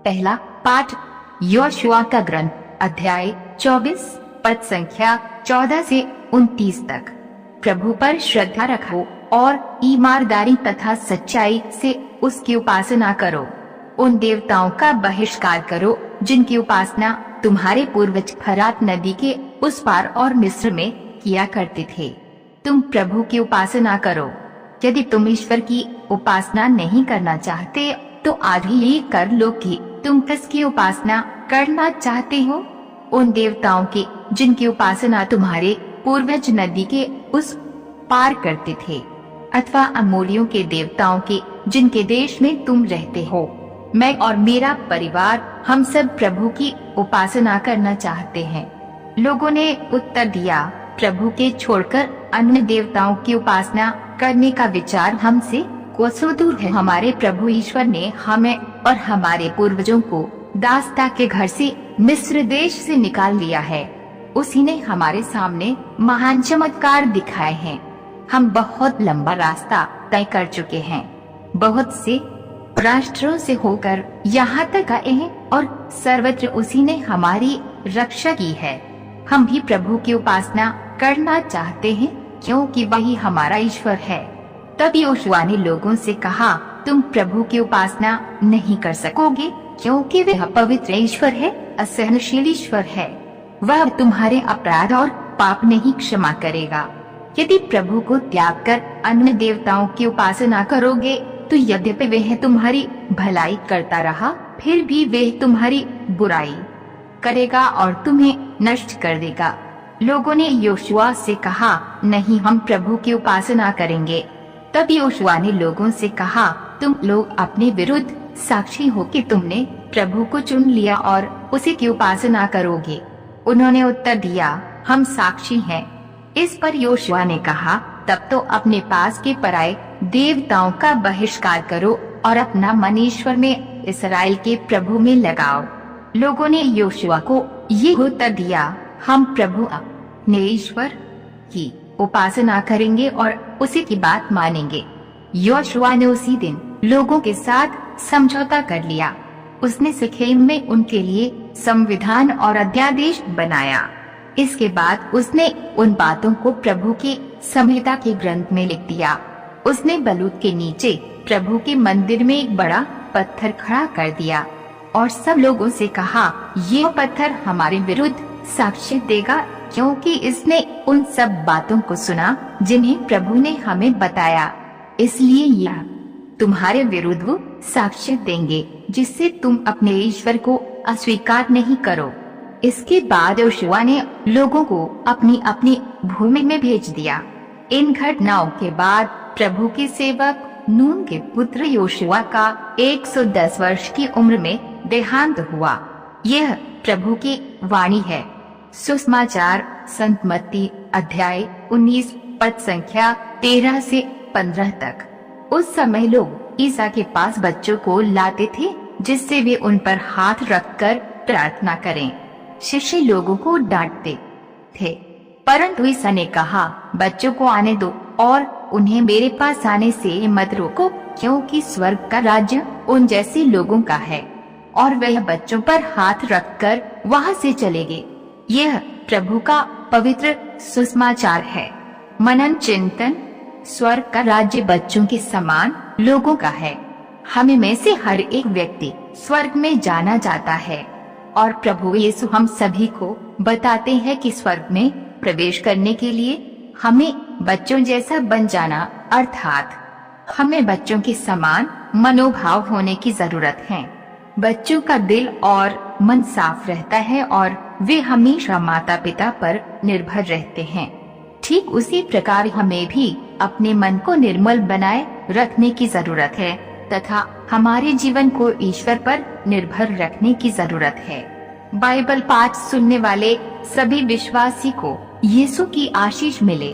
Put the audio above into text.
पहला पाठ योशुआ का ग्रंथ अध्याय 24 पद संख्या 14 से 29 तक। प्रभु पर श्रद्धा रखो और ईमानदारी तथा सच्चाई से उसकी उपासना करो। उन देवताओं का बहिष्कार करो जिनकी उपासना तुम्हारे पूर्वज फरात नदी के उस पार और मिस्र में किया करते थे। तुम प्रभु की उपासना करो। यदि तुम ईश्वर की उपासना नहीं करना चाहते तो आज ही ये कर लो कि तुम किसकी उपासना करना चाहते हो। उन देवताओं की जिनकी उपासना तुम्हारे पूर्वज नदी के उस पार करते थे, अथवा अमोरियों के देवताओं की जिनके देश में तुम रहते हो। मैं और मेरा परिवार हम सब प्रभु की उपासना करना चाहते हैं। लोगों ने उत्तर दिया, प्रभु के छोड़कर अन्य देवताओं की उपासना करने का विचार हमसे कोसों दूर है। हमारे प्रभु ईश्वर ने हमें और हमारे पूर्वजों को दासता के घर से मिस्र देश से निकाल लिया है। उसी ने हमारे सामने महान चमत्कार दिखाए हैं। हम बहुत लंबा रास्ता तय कर चुके हैं। बहुत से राष्ट्रों से होकर यहाँ तक आए हैं और सर्वत्र उसी ने हमारी रक्षा की है। हम भी प्रभु की उपासना करना चाहते हैं क्योंकि वही हमारा ईश्वर है। तब योशुआ ने लोगों से कहा, तुम प्रभु की उपासना नहीं कर सकोगे क्योंकि वह पवित्र ईश्वर है, असहनशील ईश्वर है। वह तुम्हारे अपराध और पाप नहीं क्षमा करेगा। यदि प्रभु को त्याग कर अन्य देवताओं की उपासना करोगे तो यद्यपि वह तुम्हारी भलाई करता रहा, फिर भी वह तुम्हारी बुराई करेगा और तुम्हें नष्ट कर देगा। लोगों ने योशुआ से कहा, नहीं, हम प्रभु की उपासना करेंगे। तब योशुआ ने लोगों से कहा, तुम लोग अपने विरुद्ध साक्षी हो कि तुमने प्रभु को चुन लिया और उसी की उपासना करोगे। उन्होंने उत्तर दिया, हम साक्षी हैं। इस पर योशुआ ने कहा, तब तो अपने पास के पराये देवताओं का बहिष्कार करो और अपना मन ईश्वर में, इस्राएल के प्रभु में लगाओ। लोगों ने योशुआ को ये उत्तर दिया, हम प्रभु अपने ईश्वर की उपासना करेंगे और उसी की बात मानेंगे। योशुआ ने उसी दिन लोगों के साथ समझौता कर लिया। उसने सिखेम में उनके लिए संविधान और अध्यादेश बनाया। इसके बाद उसने उन बातों को प्रभु की संहिता के ग्रंथ में लिख दिया। उसने बलूत के नीचे प्रभु के मंदिर में एक बड़ा पत्थर खड़ा कर दिया और सब लोगों से कहा, ये पत्थर हमारे विरुद्ध साक्ष्य देगा क्योंकि इसने उन सब बातों को सुना जिन्हें प्रभु ने हमें बताया। इसलिए यह तुम्हारे विरुद्ध वो साक्ष्य देंगे जिससे तुम अपने ईश्वर को अस्वीकार नहीं करो। इसके बाद योशुआ ने लोगों को अपनी अपनी भूमि में भेज दिया। इन घटनाओं के बाद प्रभु के सेवक नून के पुत्र योशुआ का 110 वर्ष की उम्र में देहांत हुआ। यह प्रभु की वाणी है। सुसमाचार संत मत्ती अध्याय 19 पद संख्या 13 से 15 तक। उस समय लोग ईसा के पास बच्चों को लाते थे जिससे वे उन पर हाथ रखकर प्रार्थना करें। शिष्य लोगों को डांटते थे, परंतु ईसा ने कहा, बच्चों को आने दो और उन्हें मेरे पास आने से मत रोको, क्योंकि स्वर्ग का राज्य उन जैसे लोगों का है। और वह बच्चों पर हाथ रखकर वहां से चले गए। यह प्रभु का पवित्र सुसमाचार है। मनन चिंतन। स्वर्ग का राज्य बच्चों के समान लोगों का है। हमें में से हर एक व्यक्ति स्वर्ग में जाना चाहता है और प्रभु यीशु हम सभी को बताते हैं कि स्वर्ग में प्रवेश करने के लिए हमें बच्चों जैसा बन जाना, अर्थात हमें बच्चों के समान मनोभाव होने की जरूरत है। बच्चों का दिल और मन साफ रहता है और वे हमेशा माता पिता पर निर्भर रहते हैं। ठीक उसी प्रकार हमें भी अपने मन को निर्मल बनाए रखने की जरूरत है तथा हमारे जीवन को ईश्वर पर निर्भर रखने की जरूरत है। बाइबल पाठ सुनने वाले सभी विश्वासी को यीशु की आशीष मिले।